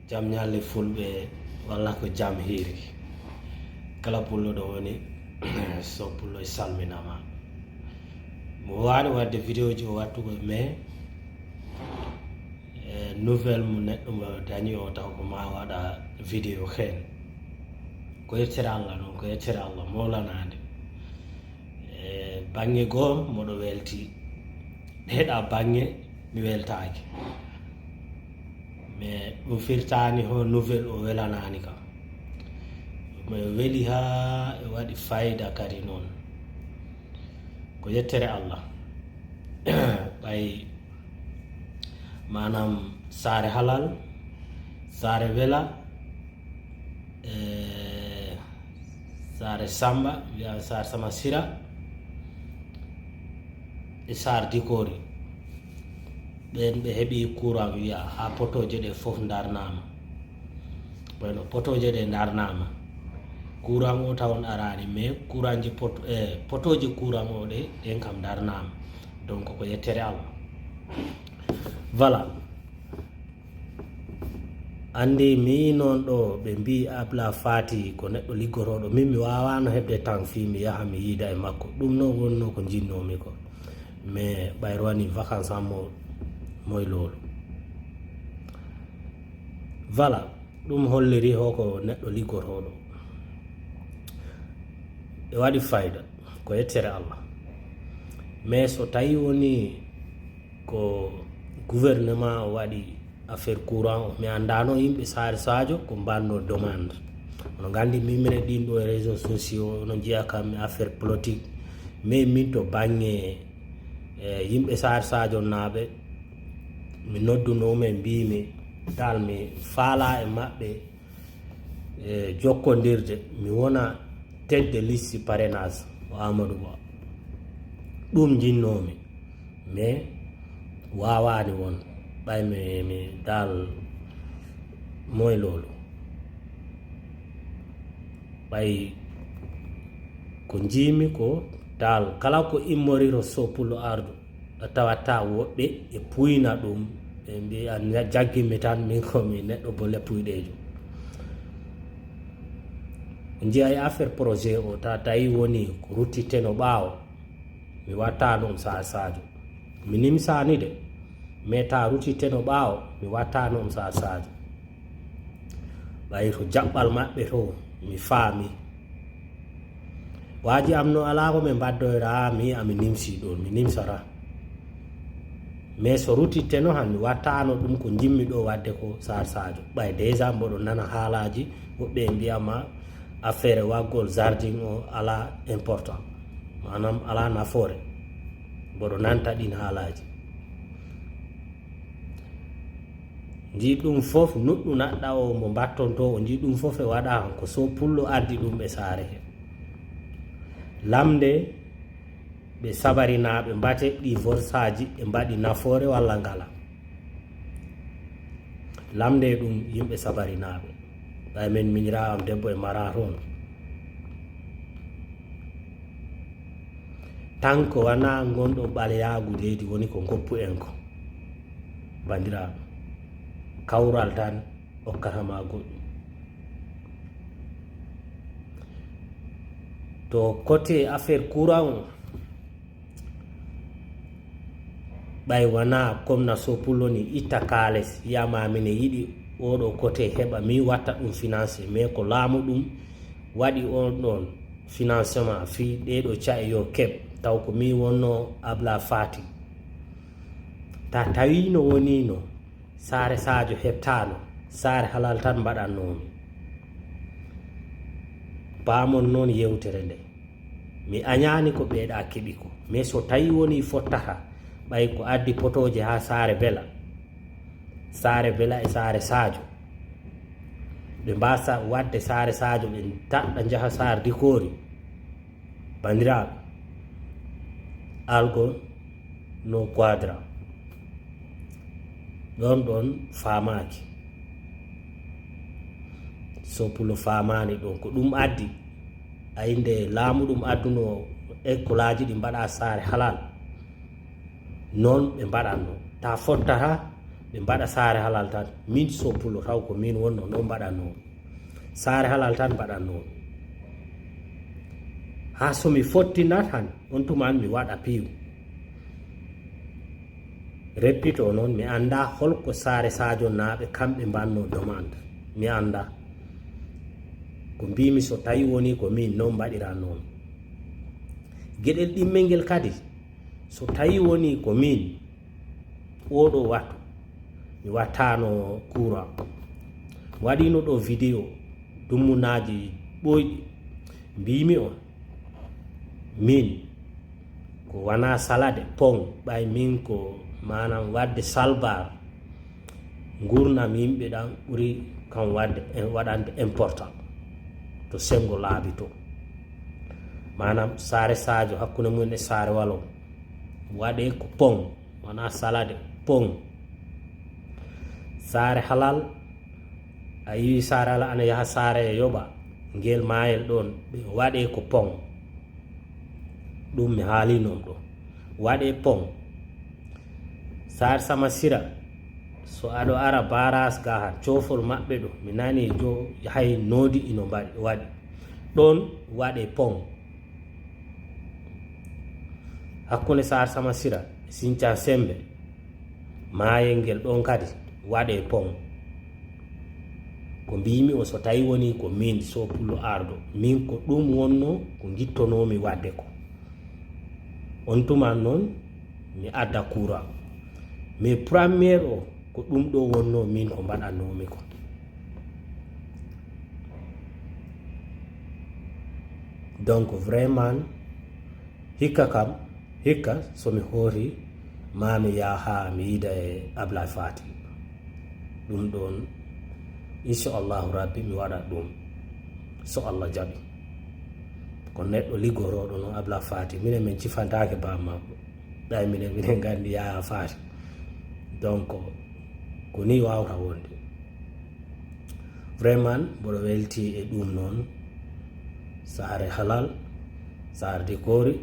jam ñalle fulɓe walla ko jam hiiri kala pulloɗo woni so pullo salminama mo wawi wadde vidéo ji o wattugo mais nouvelle mo neɗɗo mo dañi o taw ko ma waɗa vidéo hen ko yeccere Allah noon ko yeccere Allah molanade bange goo moɗo welti heɗa bange mi weltaki mais ɗum firtani ho nouvelle o welanani kam mi weli ha e waɗi fayida kadi noon ko yettere Allah ɓay manam sare halal sare wela sare samba wiya sare sama sira e sare dikori ɓen ɓe heeɓi courant wiya ha potoje ɗe foof darnama ɓayno potoje ɗe darnama courant o tawon arani mais courant ji potoje courant o ɗe ɗen kam darnama donc ko yettere Allah voilà andi mi noon ɗo ɓe mbi Abla Fati ko neɗɗo liggoroɗo min mi wawano heɓde temps fi mi yaha mi yiida e makko ɗum noon wonno ko jinnomi ko mais ɓayro wani vacance ammo moy lolu voilà ɗum holliri hoko neɗɗo liggoroɗo e waɗi fayda ko yettere Allah mais so tawi woni ko gouvernement o waɗi affaire courant o mi andano yimɓe sare Sadio ko mbanno demande ono gandi mimine ɗin ɗo e réseaux sociaux ono jiya kam affaire politique mais min to bangge yimɓe sare Sadio naɓe mi noddunomen mbimi dal mi faala e maɓɓe jokkodirde mi wona tête de liste parrainage o Amadou Ba ɗum jinnomi mais wawani won ɓay mi dal moy lolu ɓay ko jimi ko dal kala ko immoriro soppulo ardu a tawatta woɓɓe e puyna ɗum ɓe mbiya jaggimi tan min komi neɗɗo bolle puyɗejo jiya e affaire projet o ta tawi woni ko ruttiteno ɓaawo mi watta ɗum sa Sadio mi nimsani de mais ta ruttiteno ɓaawo mi watta ɗum sa Sadio ɓay to jaɓɓal maɓɓe to mi faami waji am no ala ko ɓe mbaddoyra mi ami nimsi ɗon mi nimsata mais so ruttiteno han mi wattano ɗum ko jimmi ɗo wadde ko sa Sadio ɓay déjà mboɗo nana haalaji woɓɓe mbiyama affaire waggol jardin o ala important manam ala nafoore mboɗo nanta ɗin haalaji ji ɗum fof nuɗɗu naɗɗa o mo battonto o ji ɗum fof e waɗa ko so pullo addi ɗum ɓe saare he lamde ɓe sabarinaɓe mbate divorce aji ɓe mbaɗi nafoore walla ngala lamde ɗum yimɓe sabarinaɓe ɓay men miñira am debbo e mara toon tan ko wana gonɗo ɓaleyagu leydi woni ko goppu en ko bandiraɓe kawral tan hokkatama goɗɗum to côté affaire courant o ɓay wana comme na sopullo ni itta kales yama mine yiɗi oɗo côté heɓa mi watta ɗum financé mais ko laamu ɗum waɗi on ɗon financement fi ɗeɗo cae yo keɓ taw ko mi wonno Abla Fati ta tawi no wonino sare Sadio heɓtano sare halal tan mbaɗannomi bamon noon yewtere nde mi añani ko ɓeeɗa keɓi ko mais so tawi woni fottata ɓay ko addi potoje ha sare bela e sare Sadio ɓe mbasa wadde sare Sadio ɓe taɗɗa jaaha sare dikori bandiraɓe algo no quadra ɗon famaki soppulo famani ɗon ko ɗum addi ayinde laamu ɗum adduno école aji ɗi mbaɗa sare halal non ɓe mbaɗanno ta fottata ɓe ɓe mbaɗa saare halal tan min soppulo taw ko min wonno no mbaɗanno saare halal tan mbaɗanno ha somi fottinat han on tuman mi waɗa piiw reppito noon mi anda holko saare Sadio naaɓe kamɓe mbanno demande mi anda ko mbimi so tawi woni ko min non mbaɗira noon gueɗel ɗimmel ngel kadi so tawi woni ko min oɗo wattu mi wattano courant waɗino ɗo vidéo dummunaji ɓoyɗi mbimi on min ko wana salade pong ɓay min ko manam wadde salbar gurnam yimɓe ɗan ɓuuri kam wadde waɗande important to sengo laabi to manam saare Sadio hakkude mum e saare Walo waɗe ko pong wana salade pong saare halal a yiwi saare halal ana yaha saare yoɓa ngel mayel ɗon ɓe waɗe ko pong ɗum mi haalinom ɗo waɗe pong saare Samasira so aɗo ara baras ga han cofol maɓɓe ɗo mi nani jo hay noodi ino waɗi ɗon waɗe pong hakkunde saare Samasira Sinthiane Sembe mayel ngel ɗon kadi waɗe pong ko mbimi o so tawi woni ko min Sopullo arɗo min ko ɗum wonno ko gittonomi wadde ko on tuman noon mi adda courant mais premiére o ko ɗum ɗo wonno min ko mbaɗannomi ko donc vraiment hikka kam hikka somi hoori mami yaha mi yiida e Ablaye Fati ɗum ɗon inchallahu rabbi mi waɗa ɗum so Allah jaɓi ko neɗɗo liggoroɗo no Ablaye Fati minen min cifantake bammakko ɗay minen gandi Yaya Fati donc ko ni wawta wonde vraiment mboɗo welti e ɗum noon saare halal saare Dikori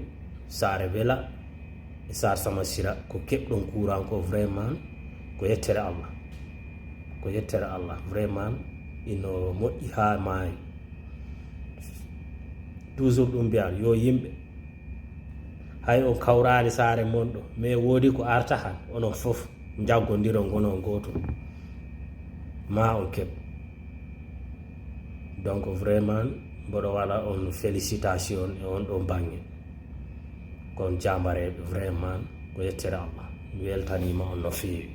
saare Wela e saare Samasira ko keɓɗon courant ko vraiment ko yettere Allah ko yettere Allah vraiment ino moƴƴi ha maayi toujours ɗum mbiyan yo yimɓe hay on kawrani saare mon ɗo mais woodi ko arta han onon fof jaggodiro gonon goto ma on keɓ donc vraiment mboɗo waɗa on félicitation e on ɗo bange kon jamareɓe vraiment ko yettere Allah mi weltanima on no feewi